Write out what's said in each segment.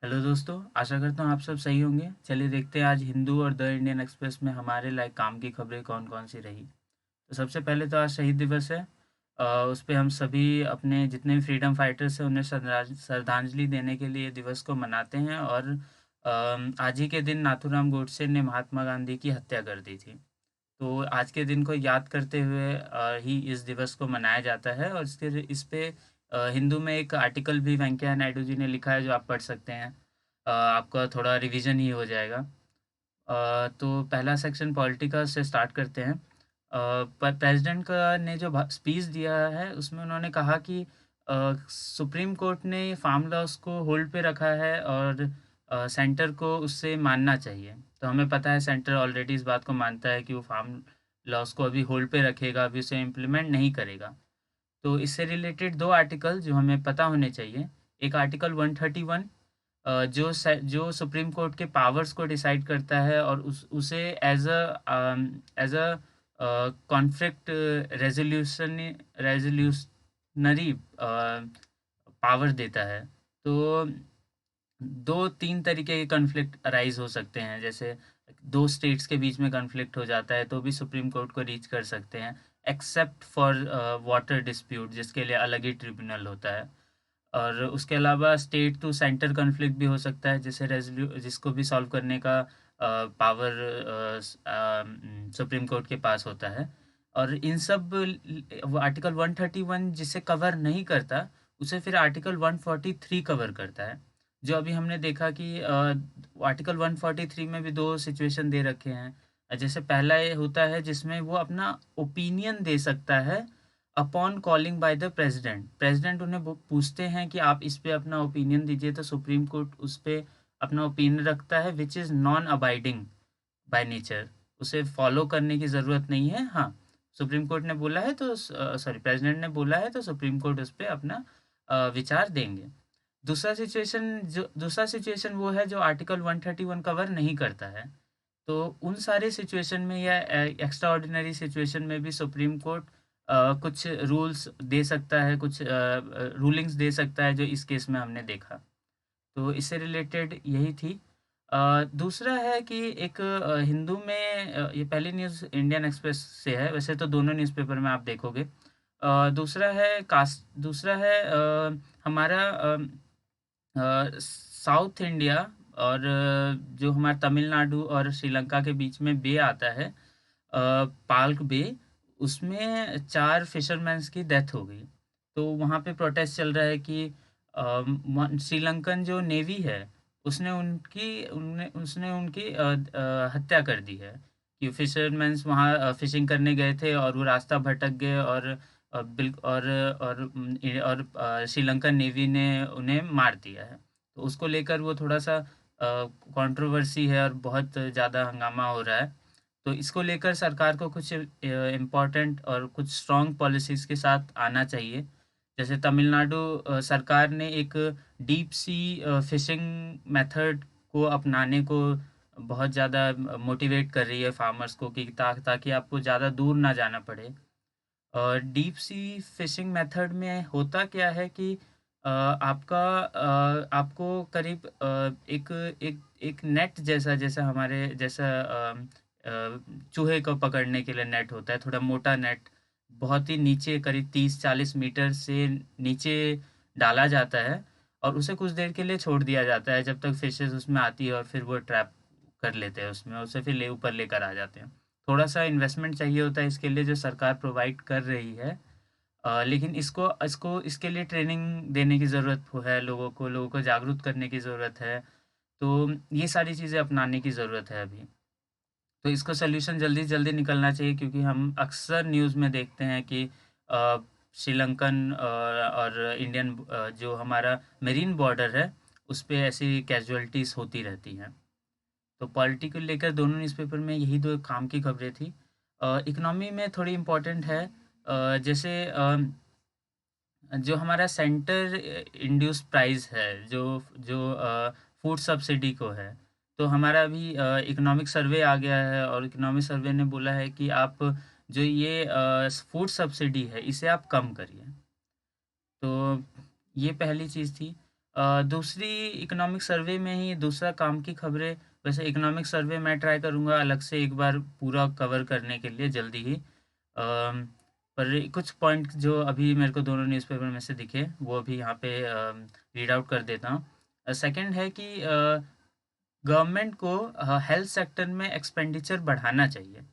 Hello दोस्तों, आशा करता हूँ आप सब सही होंगे। चलिए देखते हैं आज हिंदू और द इंडियन एक्सप्रेस में हमारे लाइक काम की खबरें कौन कौन सी रही। तो सबसे पहले तो आज शहीद दिवस है। उस पे हम सभी अपने जितने भी फ्रीडम फाइटर्स हैं उन्हें श्रद्धांजलि देने के लिए दिवस को मनाते हैं। और आज ही के दिन नाथूराम गोडसे ने महात्मा गांधी की हत्या कर दी थी। तो आज के दिन को याद करते हुए ही इस दिवस को मनाया जाता है। और इस पे हिंदू में एक आर्टिकल भी वेंकैया नायडू जी ने लिखा है जो आप पढ़ सकते हैं। आपका थोड़ा रिवीजन ही हो जाएगा। तो पहला सेक्शन पॉलिटिकल से स्टार्ट करते हैं। पर प्रेसिडेंट का ने जो स्पीच दिया है उसमें उन्होंने कहा कि सुप्रीम कोर्ट ने फार्म लॉस को होल्ड पे रखा है और सेंटर को उससे मानना चाहिए। तो हमें पता है सेंटर ऑलरेडी इस बात को मानता है कि वो फार्म लॉस को अभी होल्ड पे रखेगा, अभी उसे इम्प्लीमेंट नहीं करेगा। तो इससे रिलेटेड दो आर्टिकल जो हमें पता होने चाहिए। एक आर्टिकल 131 जो सुप्रीम कोर्ट के पावर्स को डिसाइड करता है और उसे as a conflict resolution resolutionary power देता है। तो दो तीन तरीके के कॉन्फ्लिक्ट अराइज हो सकते हैं। जैसे दो स्टेट्स के बीच में कॉन्फ्लिक्ट हो जाता है तो भी सुप्रीम कोर्ट को रीच कर सकते हैं, एक्सेप्ट फॉर वाटर डिस्प्यूट जिसके लिए अलग ही ट्रिब्यूनल होता है। और उसके अलावा स्टेट टू सेंटर कॉन्फ्लिक्ट भी हो सकता है जिसको भी सॉल्व करने का पावर सुप्रीम कोर्ट के पास होता है। और इन सब वो आर्टिकल 131 जिसे कवर नहीं करता उसे फिर आर्टिकल 143 कवर करता है। जो अभी हमने देखा कि आर्टिकल 143 में भी दो सिचुएशन दे रखे हैं। जैसे पहला ये होता है जिसमें वो अपना ओपिनियन दे सकता है upon calling by the president. President उन्हें पूछते हैं कि आप इस पे अपना ओपिनियन दीजिए, तो सुप्रीम कोर्ट उस पे अपना ओपिनियन रखता है which is non abiding by nature. उसे फॉलो करने की ज़रूरत नहीं है। हाँ, सुप्रीम कोर्ट ने बोला है तो सॉरी प्रेसिडेंट ने बोला है तो सुप्रीम कोर्ट उस पे अपना विचार देंगे। दूसरा सिचुएशन वो है जो आर्टिकल 131 कवर नहीं करता है। तो उन सारे सिचुएशन में या एक्स्ट्रा ऑर्डिनरी सिचुएशन में भी सुप्रीम कोर्ट कुछ रूल्स दे सकता है, कुछ रूलिंग्स दे सकता है, जो इस केस में हमने देखा। तो इससे रिलेटेड यही थी। दूसरा है कि एक हिंदू में ये पहली न्यूज़ इंडियन एक्सप्रेस से है, वैसे तो दोनों न्यूज़पेपर में आप देखोगे। दूसरा है हमारा साउथ इंडिया और जो हमारा तमिलनाडु और श्रीलंका के बीच में बे आता है, पाल्क बे, उसमें 4 फिशरमैन्स की डेथ हो गई। तो वहाँ पे प्रोटेस्ट चल रहा है कि श्रीलंकन जो नेवी है उसने उनकी हत्या कर दी है। कि फिशरमैन्स वहाँ फिशिंग करने गए थे और वो रास्ता भटक गए और श्रीलंकन नेवी ने उन्हें मार दिया है। तो उसको लेकर वो थोड़ा सा कंट्रोवर्सी है और बहुत ज़्यादा हंगामा हो रहा है। तो इसको लेकर सरकार को कुछ इम्पोर्टेंट और कुछ स्ट्रॉन्ग पॉलिसीज़ के साथ आना चाहिए। जैसे तमिलनाडु सरकार ने एक डीप सी फिशिंग मेथड को अपनाने को बहुत ज़्यादा मोटिवेट कर रही है फार्मर्स को कि ताकि आपको ज़्यादा दूर ना जाना पड़े। डीप सी फिशिंग मेथड में होता क्या है कि आपको करीब एक एक एक नेट जैसा जैसा हमारे जैसा चूहे को पकड़ने के लिए नेट होता है, थोड़ा मोटा नेट, बहुत ही नीचे करीब 30-40 मीटर से नीचे डाला जाता है। और उसे कुछ देर के लिए छोड़ दिया जाता है जब तक फिशेस उसमें आती है और फिर वो ट्रैप कर लेते हैं उसमें, उसे फिर ले ऊपर लेकर आ जाते हैं। थोड़ा सा इन्वेस्टमेंट चाहिए होता है इसके लिए जो सरकार प्रोवाइड कर रही है। लेकिन इसको इसको इसके लिए ट्रेनिंग देने की ज़रूरत है, लोगों को जागरूक करने की ज़रूरत है। तो ये सारी चीज़ें अपनाने की ज़रूरत है अभी। तो इसका सॉल्यूशन जल्दी से जल्दी निकलना चाहिए क्योंकि हम अक्सर न्यूज़ में देखते हैं कि अ, श्रीलंकन और इंडियन जो हमारा मेरीन बॉर्डर है उस पे ऐसी कैजुअलिटीज़ होती रहती हैं। तो पॉलिटी को लेकर दोनों न्यूज़पेपर में यही दो काम की खबरें थी। इकोनॉमी में थोड़ी इम्पोर्टेंट है। जैसे जो हमारा सेंटर इंड्यूस प्राइस है, जो जो फूड सब्सिडी को है, तो हमारा अभी इकोनॉमिक सर्वे आ गया है और इकोनॉमिक सर्वे ने बोला है कि आप जो ये फूड सब्सिडी है इसे आप कम करिए। तो ये पहली चीज़ थी। दूसरी इकोनॉमिक सर्वे में ही दूसरा काम की खबरें, वैसे इकोनॉमिक सर्वे मैं ट्राई करूँगा अलग से एक बार पूरा कवर करने के लिए जल्दी ही। पर कुछ पॉइंट जो अभी मेरे को दोनों न्यूज़पेपर में से दिखे वो अभी यहाँ पे रीड आउट कर देता हूँ। सेकंड है कि गवर्नमेंट को हेल्थ सेक्टर में एक्सपेंडिचर बढ़ाना चाहिए,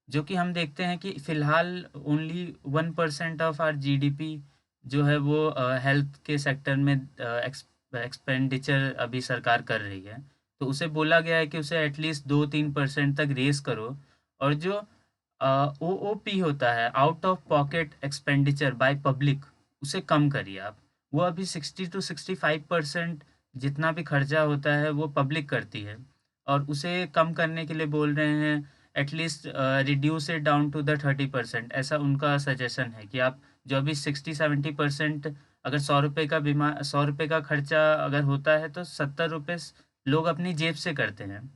जो कि हम देखते हैं कि फ़िलहाल ओनली 1% ऑफ आवर जीडीपी जो है वो हेल्थ के सेक्टर में एक्सपेंडिचर अभी सरकार कर रही है। तो उसे बोला गया है कि उसे एटलीस्ट 2-3% तक रेज़ करो, और जो ओओपी होता है, out of pocket expenditure by public, उसे कम करिए आप। वो अभी 60-65% जितना भी खर्चा होता है वो पब्लिक करती है, और उसे कम करने के लिए बोल रहे हैं। At least reduce it down to the 30%, ऐसा उनका सजेशन है कि आप जो अभी 60-70%, अगर 100 रुपये का बीमा 100 रुपये का खर्चा अगर होता है तो 70 रुपये लोग अपनी जेब से करते हैं,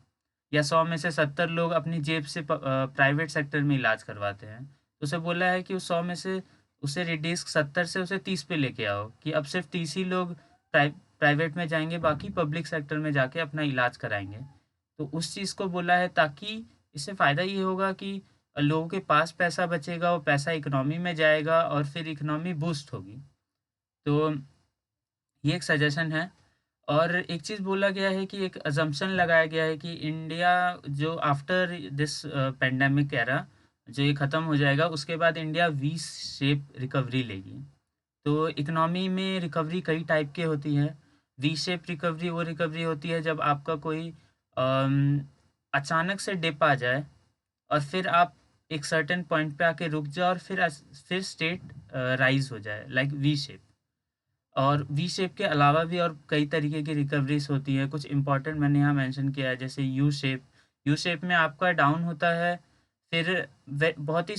या 100 में से 70 लोग अपनी जेब से प्राइवेट सेक्टर में इलाज करवाते हैं। तो उसे बोला है कि उस 100 में से उसे रिड्यूस 70 से उसे 30 पे लेके आओ, कि अब सिर्फ 30 ही लोग प्राइवेट में जाएंगे, बाकी पब्लिक सेक्टर में जाके अपना इलाज कराएंगे। तो उस चीज़ को बोला है, ताकि इससे फ़ायदा ये होगा कि लोगों के पास पैसा बचेगा, वो पैसा इकोनॉमी में जाएगा और फिर इकोनॉमी बूस्ट होगी। तो ये एक सजेशन है। और एक चीज़ बोला गया है कि एक अजम्पशन लगाया गया है कि इंडिया जो आफ्टर दिस पेंडेमिक एरा, जो ये ख़त्म हो जाएगा, उसके बाद इंडिया वी शेप रिकवरी लेगी। तो इकोनॉमी में रिकवरी कई टाइप की होती है। वी शेप रिकवरी वो रिकवरी होती है जब आपका कोई अम, अचानक से डिप आ जाए, और फिर आप एक सर्टेन पॉइंट पे आके रुक जाओ, और फिर स्टेट राइज हो जाए, लाइक वी शेप। और वी शेप के अलावा भी और कई तरीके की रिकवरीज होती है। कुछ इंपॉर्टेंट मैंने यहाँ मेंशन किया है, जैसे यू शेप। यू शेप में आपका डाउन होता है, फिर बहुत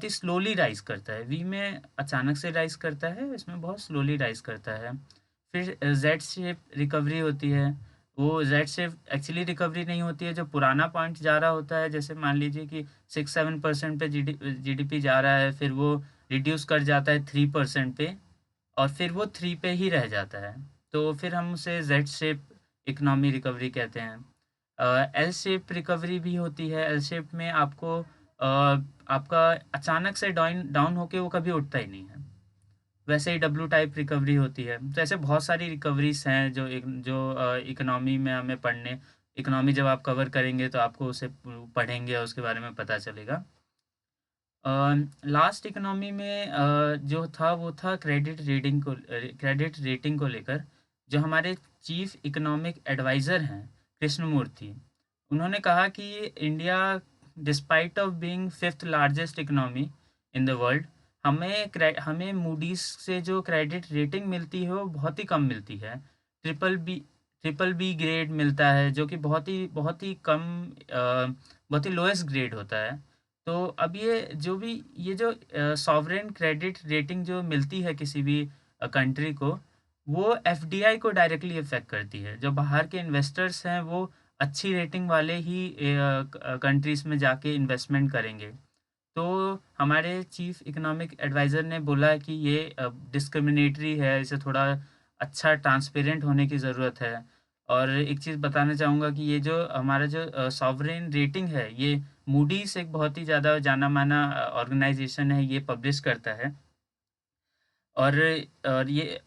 ही स्लोली राइज करता है। वी में अचानक से राइज करता है, इसमें बहुत स्लोली राइज करता है। फिर जेड शेप रिकवरी होती है। वो जेड शेप एक्चुअली रिकवरी नहीं होती है, जो पुराना पॉइंट जा रहा होता है, जैसे मान लीजिए कि 6-7% पे जीडीपी जा रहा है, फिर वो रिड्यूस कर जाता है 3% पे, और फिर वो 3 पे ही रह जाता है। तो फिर हम उसे जेड शेप इकोनॉमी रिकवरी कहते हैं। एल शेप रिकवरी भी होती है। एल शेप में आपका अचानक से डाउन डाउन होके वो कभी उठता ही नहीं है। वैसे ही डब्ल्यू टाइप रिकवरी होती है। तो ऐसे बहुत सारी रिकवरीज हैं जो इकोनॉमी में हमें पढ़ने, इकोनॉमी जब आप कवर करेंगे तो आपको उसे पढ़ेंगे और उसके बारे में पता चलेगा। लास्ट इकोनॉमी में जो था वो था क्रेडिट रेटिंग को लेकर। जो हमारे चीफ इकोनॉमिक एडवाइज़र हैं, कृष्णमूर्ति, उन्होंने कहा कि India, despite of being fifth largest economy in the world, हमें मूडीज से जो क्रेडिट रेटिंग मिलती है वो बहुत ही कम मिलती है। Triple B triple B grade मिलता है, जो कि बहुत ही कम, बहुत ही लोएस्ट ग्रेड होता है। तो अब ये जो सॉवरेन क्रेडिट रेटिंग जो मिलती है किसी भी कंट्री को, वो एफडीआई को डायरेक्टली इफ़ेक्ट करती है। जो बाहर के इन्वेस्टर्स हैं वो अच्छी रेटिंग वाले ही कंट्रीज़ में जाके इन्वेस्टमेंट करेंगे। तो हमारे चीफ इकोनॉमिक एडवाइज़र ने बोला कि ये डिस्क्रिमिनेटरी है, इसे थोड़ा अच्छा ट्रांसपेरेंट होने की ज़रूरत है। और एक चीज़ बताना चाहूँगा कि ये जो हमारा जो सॉवरेन रेटिंग है, ये मूडीज़ एक बहुत ही ज़्यादा जाना माना ऑर्गेनाइजेशन है, ये पब्लिश करता है। और ये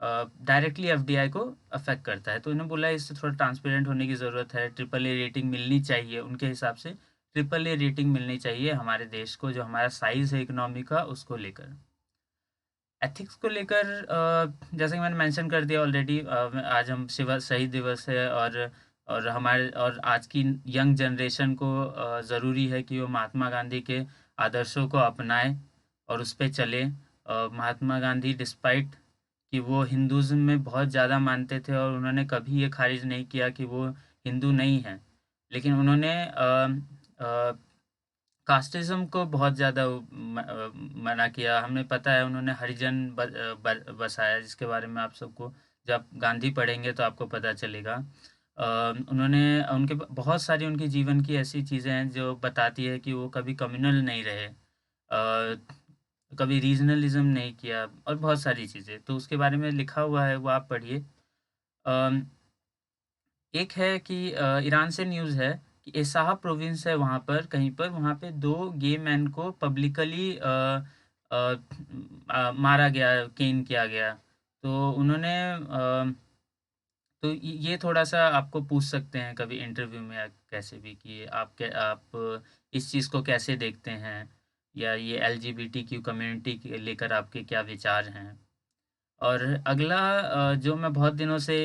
डायरेक्टली एफडीआई को अफेक्ट करता है। तो इन्होंने बोला इससे थोड़ा ट्रांसपेरेंट होने की ज़रूरत है। ट्रिपल ए रेटिंग मिलनी चाहिए उनके हिसाब से। ट्रिपल ए रेटिंग मिलनी चाहिए हमारे देश को, जो हमारा साइज़ है इकोनॉमी का, उसको लेकर। एथिक्स को लेकर जैसे कि मैंने मेंशन कर दिया ऑलरेडी, आज हम शिवा शहीद दिवस है, और आज की यंग जनरेशन को ज़रूरी है कि वो महात्मा गांधी के आदर्शों को अपनाए और उस पे चले। महात्मा गांधी, डिस्पाइट कि वो हिंदुज़्म में बहुत ज़्यादा मानते थे, और उन्होंने कभी ये खारिज नहीं किया कि वो हिंदू नहीं हैं, लेकिन उन्होंने कास्टिज़्म को बहुत ज़्यादा मना किया। हमें पता है उन्होंने हरिजन बसाया, जिसके बारे में आप सबको जब गांधी पढ़ेंगे तो आपको पता चलेगा। उन्होंने उनके बहुत सारी उनके जीवन की ऐसी चीज़ें हैं जो बताती है कि वो कभी कम्युनल नहीं रहे। कभी रीजनलिज्म नहीं किया और बहुत सारी चीज़ें, तो उसके बारे में लिखा हुआ है, वो आप पढ़िए। अम, एक है कि ईरान से न्यूज़ है कि एसाहा प्रोविंस है वहाँ पर, कहीं पर वहाँ पे 2 गे मैन को पब्लिकली मारा गया, केन किया गया। तो उन्होंने तो ये थोड़ा-सा आपको पूछ सकते हैं कभी इंटरव्यू में या कैसे भी कि आप इस चीज़ को कैसे देखते हैं? या ये एलजीबीटीक्यू कम्युनिटी के लेकर आपके क्या विचार हैं? और अगला जो मैं बहुत दिनों से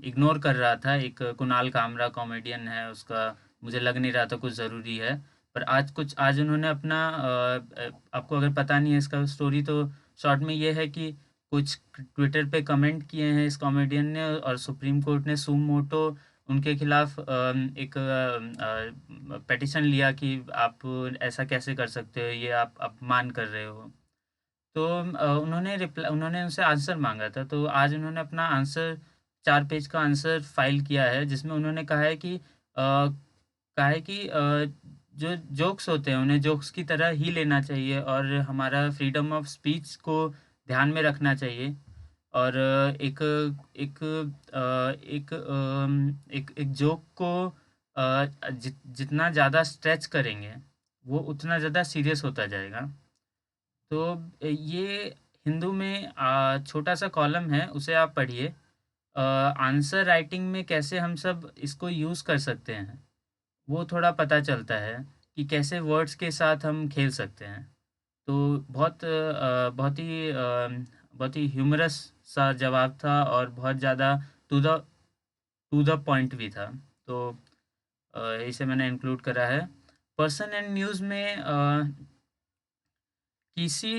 इग्नोर कर रहा था, एक कुणाल कामरा कॉमेडियन है, उसका मुझे लग नहीं रहा था कुछ ज़रूरी है। पर आज उन्होंने अपना आपको अगर पता नहीं है इसका स्टोरी, तो शॉर्ट में ये है कि कुछ ट्विटर पे कमेंट किए हैं इस कॉमेडियन ने, और सुप्रीम कोर्ट ने सुमोटो उनके खिलाफ एक पेटिशन लिया कि आप ऐसा कैसे कर सकते हो, ये आप अपमान कर रहे हो। तो उन्होंने उनसे आंसर मांगा था, तो आज उन्होंने अपना आंसर 4 पेज का आंसर फाइल किया है, जिसमें उन्होंने कहा है कि जो जोक्स होते हैं उन्हें जोक्स की तरह ही लेना चाहिए, और हमारा फ्रीडम ऑफ स्पीच को ध्यान में रखना चाहिए। और एक जोक को जितना ज़्यादा स्ट्रेच करेंगे, वो उतना ज़्यादा सीरियस होता जाएगा। तो ये हिंदू में छोटा सा कॉलम है, उसे आप पढ़िए। आंसर राइटिंग में कैसे हम सब इसको यूज़ कर सकते हैं, वो थोड़ा पता चलता है कि कैसे वर्ड्स के साथ हम खेल सकते हैं। तो बहुत ही ह्यूमरस सा जवाब था, और बहुत ज़्यादा to the to the point भी था। तो इसे मैंने इंक्लूड करा है। पर्सन एंड न्यूज़ में किसी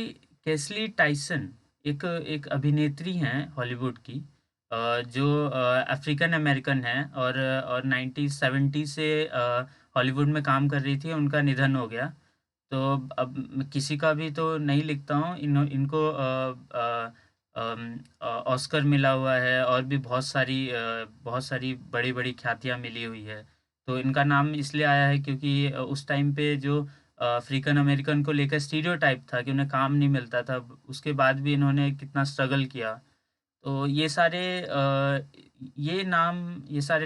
केस्ली टाइसन एक एक अभिनेत्री हैं हॉलीवुड की, जो अफ्रीकन अमेरिकन हैं, और 1970 से हॉलीवुड में काम कर रही थी, उनका निधन हो गया। तो अब मैं किसी का भी तो नहीं लिखता हूँ, इनको ऑस्कर मिला हुआ है, और भी बहुत सारी बड़ी बड़ी ख्यातियाँ मिली हुई है। तो इनका नाम इसलिए आया है क्योंकि उस टाइम पे जो अफ्रीकन अमेरिकन को लेकर स्टीरियोटाइप था कि उन्हें काम नहीं मिलता था, उसके बाद भी इन्होंने कितना स्ट्रगल किया। तो ये सारे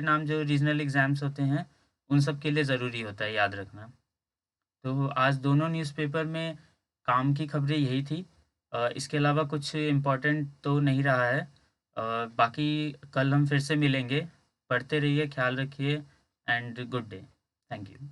नाम जो रीजनल एग्जाम्स होते हैं, उन सब के लिए ज़रूरी होता है याद रखना। तो आज दोनों न्यूज़पेपर में काम की खबरें यही थी। इसके अलावा कुछ इम्पोर्टेंट तो नहीं रहा है। बाकी कल हम फिर से मिलेंगे। पढ़ते रहिए, ख्याल रखिए, and good day. Thank you.